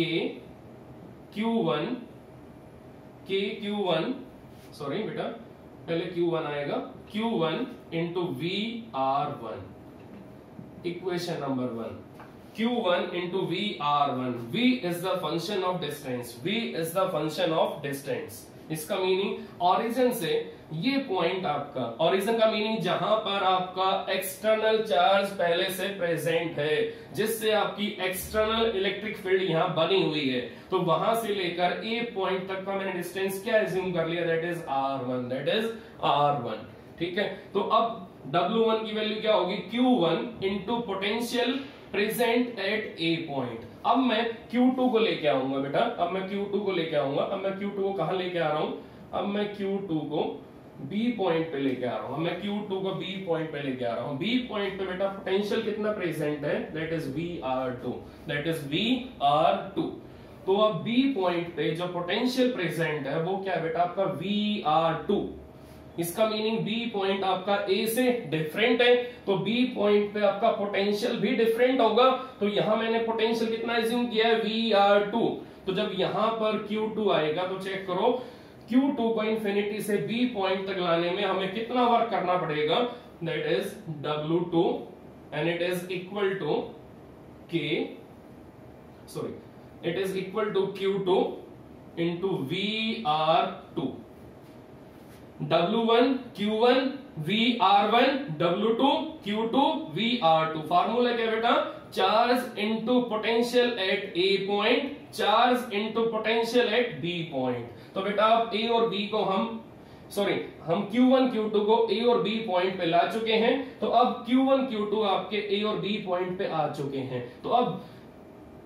Q1 सॉरी बेटा पहले Q1 आएगा, Q1 into VR1, equation number 1, Q1 into VR1, V is the function of distance, V is the function of distance। इसका मीनिंग ओरिजिन से ये पॉइंट आपका, ओरिजिन का मीनिंग जहां पर आपका एक्सटर्नल चार्ज पहले से प्रेजेंट है, जिससे आपकी एक्सटर्नल इलेक्ट्रिक फील्ड यहां बनी हुई है, तो वहां से लेकर ए पॉइंट तक का मैंने डिस्टेंस क्या एज्यूम कर लिया, that is R1, that is R1। ठीक है, तो अब W1 की वैल्यू क्या होगी, Q1 into potential present at A point. अब मैं Q2 को लेके आऊंगा बेटा, अब मैं Q2 को लेके आऊंगा, अब मैं Q2 को कहां लेके आ रहा हूं, अब मैं Q2 को B पॉइंट पे लेके आ रहा हूं, अब मैं Q2 को B पॉइंट पे लेके आ रहा हूं। B पॉइंट पे बेटा पोटेंशियल कितना प्रेजेंट है, that is VR2, that is VR2। तो अब B पॉइंट पे जो पोटेंशियल प्रेजेंट है वो क्या है बेटा, आपका VR2। इसका मीनिंग बी पॉइंट आपका ए से डिफरेंट है, तो बी पॉइंट पे आपका पोटेंशियल भी डिफरेंट होगा। तो यहां मैंने पोटेंशियल कितना एज्यूम किया है, VR2। तो जब यहां पर Q2 आएगा तो चेक करो, Q2 को इंफिनिटी से बी पॉइंट तक लाने में हमें कितना वर्क करना पड़ेगा, that is W2 and it is equal to it is equal to Q2 into VR2। W1 Q1 VR1, W2 Q2 VR2। Formula क्या बेटा, charge into potential at A point, charge into potential at B point. तो बेटा अब ए और B को हम Q1 Q2 को ए और बी पॉइंट पे ला चुके हैं, तो अब Q1 Q2 आपके ए और बी पॉइंट पे आ चुके हैं। तो अब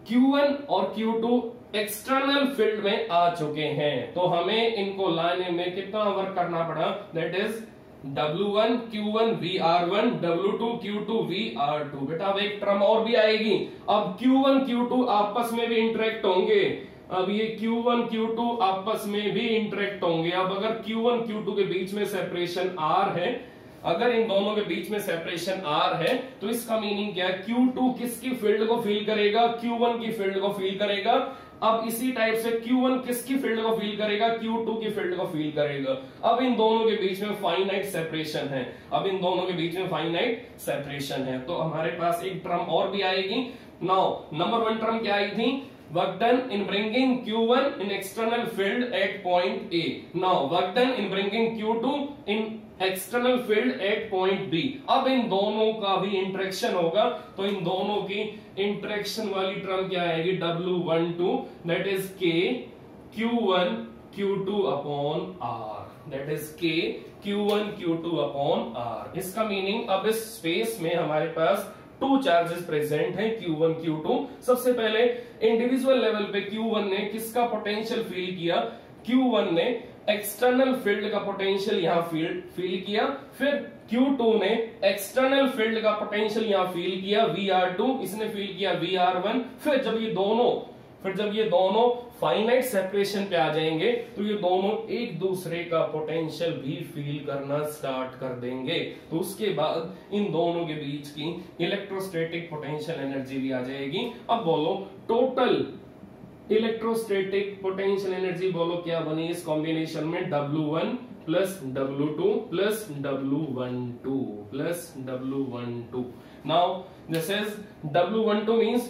Q1 और Q2 एक्सटर्नल फील्ड में आ चुके हैं, तो हमें इनको लाने में कितना वर्क करना पड़ा, that is W1 Q1 VR1, W2 Q2 VR2। बेटा अब एक टर्म और भी आएगी, अब Q1 Q2 आपस में भी इंटरेक्ट होंगे, अब ये Q1 Q2 आपस में भी इंटरेक्ट होंगे। अब अगर Q1 Q2 के बीच में सेपरेशन R है, अगर इन दोनों के बीच में सेपरेशन R है, तो इसका मीनिंग क्या है, Q2 किसकी फील्ड को फील करेगा, Q1 की फील्ड को फील करेगा। अब इसी टाइप से Q1 किसकी फील्ड को फील करेगा, Q2 की फील्ड को फील करेगा। अब इन दोनों के बीच में फाइनाइट सेपरेशन है, अब इन दोनों के बीच में फाइनाइट सेपरेशन है, तो हमारे पास एक टर्म और भी आएगी। नाउ नंबर 1 टर्म क्या आई थी, work done in bringing Q1 in external field at point A. Now work done in bringing Q2 in external field at point B. अब इन दोनों का भी इंटरेक्शन होगा, तो इन दोनों की इंटरेक्शन वाली टर्म क्या आएगी, W12, that is K Q1 Q2 upon R, that is K Q1 Q2 upon R। इसका मीनिंग अब इस स्पेस में हमारे पास 2 चार्जेस प्रेजेंट हैं, Q1 Q2। सबसे पहले इंडिविजुअल लेवल पे Q1 ने किसका पोटेंशियल फील किया, Q1 ने एक्सटर्नल फील्ड का पोटेंशियल यहां फील किया, फिर Q2 ने एक्सटर्नल फील्ड का पोटेंशियल यहां फील किया VR2, इसने फील किया VR1। फिर जब ये दोनों फाइनाइट सेपरेशन पे आ जाएंगे तो ये दोनों एक दूसरे का पोटेंशियल भी फील करना स्टार्ट कर देंगे, तो उसके बाद इन दोनों के बीच की इलेक्ट्रोस्टैटिक पोटेंशियल एनर्जी भी आ जाएगी। अब बोलो टोटल इलेक्ट्रोस्टैटिक पोटेंशियल एनर्जी बोलो क्या बनी इस कॉम्बिनेशन में, W1 plus W2 plus W12 plus W12। Now this is W12 means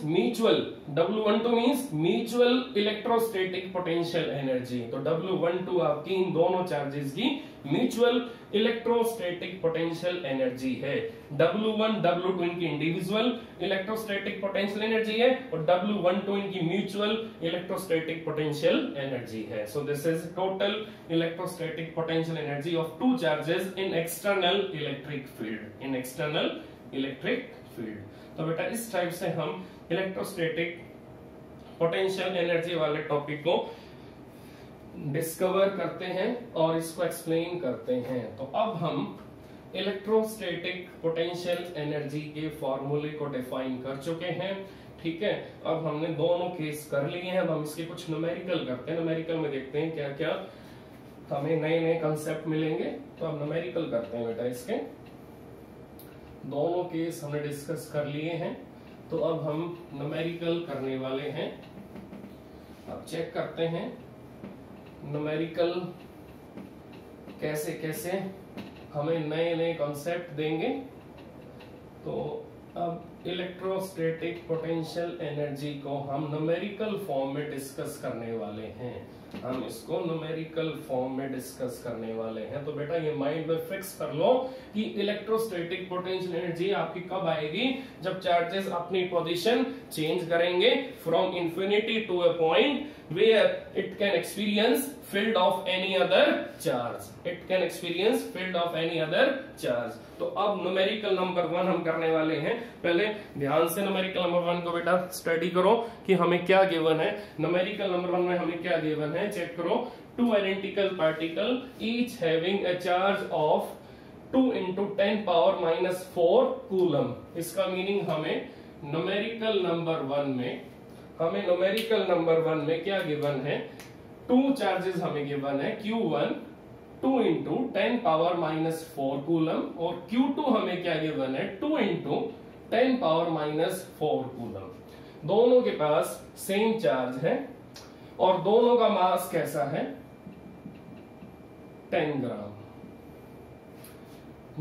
mutual electrostatic potential energy। तो W12 आपकी इन दोनों चार्जेस की म्यूचुअल इलेक्ट्रोस्टैटिक पोटेंशियल एनर्जी है। W1 W2 इनकी इंडिविजुअल इलेक्ट्रोस्टैटिक पोटेंशियल एनर्जी है और W12 इनकी म्यूचुअल इलेक्ट्रोस्टैटिक पोटेंशियल एनर्जी है। So this is total electrostatic potential energy of 2 charges in external electric field, तो बेटा इस टाइप से हम इलेक्ट्रोस्टैटिक पोटेंशियल एनर्जी वाले टॉपिक को डिस्कवर करते हैं और इसको एक्सप्लेन करते हैं। तो अब हम इलेक्ट्रोस्टैटिक पोटेंशियल एनर्जी के फॉर्मूले को डिफाइन कर चुके हैं। ठीक है, अब हमने दोनों केस कर लिए हैं। अब हम इसके कुछ न्यूमेरिकल करते हैं। न्यूमेरिकल में देखते हैं क्या क्या हमें नए नए कंसेप्ट मिलेंगे। तो अब न्यूमेरिकल करते हैं बेटा। इसके दोनों केस हमने डिस्कस कर लिए हैं, तो अब हम न्यूमेरिकल करने वाले हैं। अब चेक करते हैं न्यूमेरिकल कैसे कैसे हमें नए नए कॉन्सेप्ट देंगे। तो अब इलेक्ट्रोस्टैटिक पोटेंशियल एनर्जी को हम न्यूमेरिकल फॉर्म में डिस्कस करने वाले हैं। हम इसको न्यूमेरिकल फॉर्म में डिस्कस करने वाले हैं। तो बेटा ये माइंड में फिक्स कर लो कि इलेक्ट्रोस्टैटिक पोटेंशियल एनर्जी आपकी कब आएगी, जब चार्जेस अपनी पोजीशन चेंज करेंगे from infinity to a point where it can experience field of any other charge. It can experience field of any other charge. तो अब न्यूमेरिकल नंबर 1 हम करने वाले हैं। पहले ध्यान से न्यूमेरिकल नंबर 1 को बेटा स्टडी करो कि हमें क्या गिवन है। न्यूमेरिकल नंबर 1 में हमें क्या गिवन है चेक करो। 2 identical particle each having a charge of 2 × 10⁻⁴ coulomb. इसका मीनिंग हमें न्यूमेरिकल नंबर 1 में क्या गिवन है, 2 चार्जेस हमें गिवन है। Q1 2 × 10⁻⁴ कूलम और Q2 हमें क्या गिवन है 2 × 10⁻⁴ कूलम। दोनों के पास सेम चार्ज है और दोनों का मास कैसा है 10 ग्राम।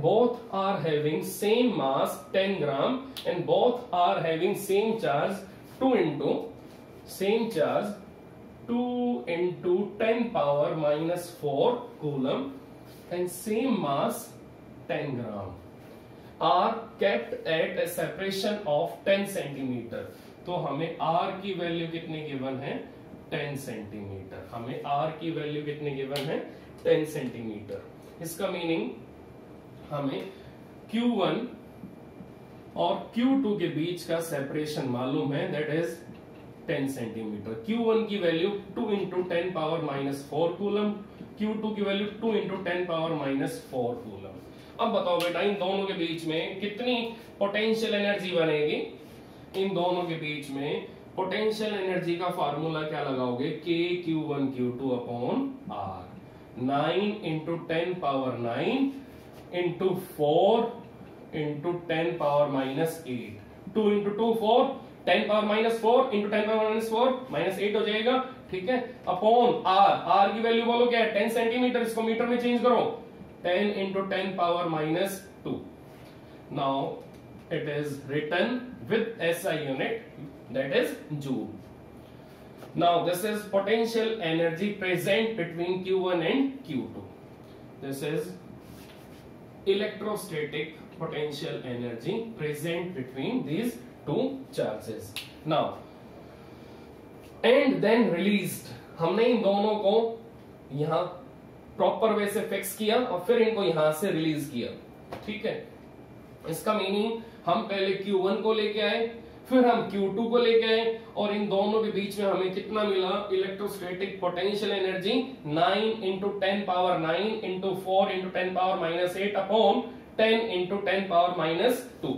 Both are having same mass 10 gram and both are having same charge 2 × same charge 2 × 10⁻⁴ coulomb and same mass 10 gram are kept at a separation of 10 centimeter। तो हमें R की वैल्यू कितनी गिवन है 10 सेंटीमीटर। हमें R की value कितनी given है 10 centimetre. इसका मीनिंग हमें Q1 और Q2 के बीच का सेपरेशन मालूम है, दैट इज 10 सेंटीमीटर। Q1 की वैल्यू 2 × 10⁻⁴ कूलम, Q2 की वैल्यू 2 × 10⁻⁴ कूलम। अब बताओ बेटा इन दोनों के बीच में कितनी पोटेंशियल एनर्जी बनेगी। इन दोनों के बीच में पोटेंशियल एनर्जी का फार्मूला क्या लगाओगे, KQ1 Q2 upon R। 9 × 10⁻⁹ into 4 into 10⁻⁸। 2 × 2 4, 10⁻⁴ into 10⁻⁴ -8 हो जाएगा। ठीक है, अपॉन R की वैल्यू बोलो क्या है 10 सेंटीमीटर। इसको मीटर में चेंज करो 10 × 10⁻⁻²। Now it is written with SI unit, that is joule. Now this is potential energy present between Q1 and Q2। This is electrostatic potential energy present between these two charges now and then released। हमने इन दोनों को यहां proper way से fix किया और फिर इनको यहां से रिलीज किया। ठीक है, इसका मीनिंग हम पहले Q1 को लेके आए, फिर हम Q2 को लेके आए और इन दोनों के बीच में हमें कितना मिला electrostatic potential energy 9 × 10⁹ into 4 × 10⁻⁸ upon 10 × 10⁻²।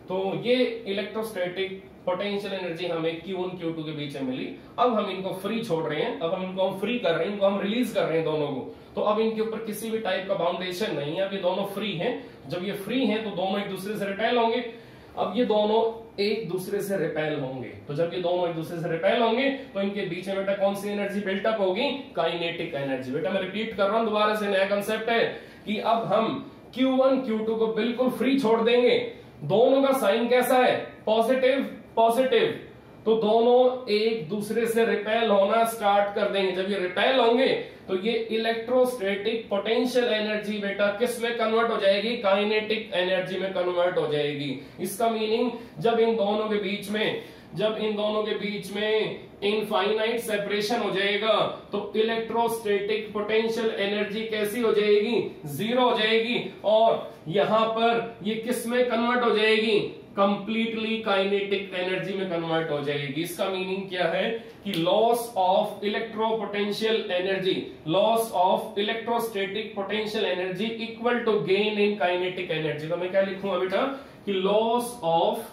तो ये इलेक्ट्रोस्टैटिक पोटेंशियल एनर्जी हमें Q1 Q2 के बीच में मिली। अब हम इनको फ्री छोड़ रहे हैं, अब हम इनको फ्री कर रहे हैं, इनको हम रिलीज कर रहे हैं दोनों को। तो अब इनके ऊपर किसी भी टाइप का बाउंडेशन नहीं है, अब ये दोनों फ्री हैं। जब ये फ्री हैं तो दोनों एक दूसरे से रिपेल होंगे। अब ये दोनों एक दूसरे से रिपेल होंगे, तो जब ये दोनों एक दूसरे से रिपेल होंगे तो इनके बीच में बेटा कौन सी एनर्जी बिल्टअप होगी, काइनेटिक एनर्जी। बेटा मैं रिपीट कर रहा हूं दोबारा से, नया कंसेप्ट है कि अब हम Q1 Q2 को बिल्कुल फ्री छोड़ देंगे। दोनों का साइन कैसा है, पॉजिटिव पॉजिटिव, तो दोनों एक दूसरे से रिपेल होना स्टार्ट कर देंगे। जब ये रिपेल होंगे तो ये इलेक्ट्रोस्टैटिक पोटेंशियल एनर्जी बेटा किस में कन्वर्ट हो जाएगी, काइनेटिक एनर्जी में कन्वर्ट हो जाएगी। इसका मीनिंग जब इन दोनों के बीच में इनफाइनाइट सेपरेशन हो जाएगा तो इलेक्ट्रोस्टैटिक पोटेंशियल एनर्जी कैसी हो जाएगी, 0 हो जाएगी। और यहां पर ये किस में कन्वर्ट हो जाएगी, कंप्लीटली काइनेटिक एनर्जी में कन्वर्ट हो जाएगी। इसका मीनिंग क्या है कि loss of electropotential energy, loss of electrostatic potential energy equal to gain in kinetic energy. तो मैं क्या लिखूंगा बेटा कि लॉस ऑफ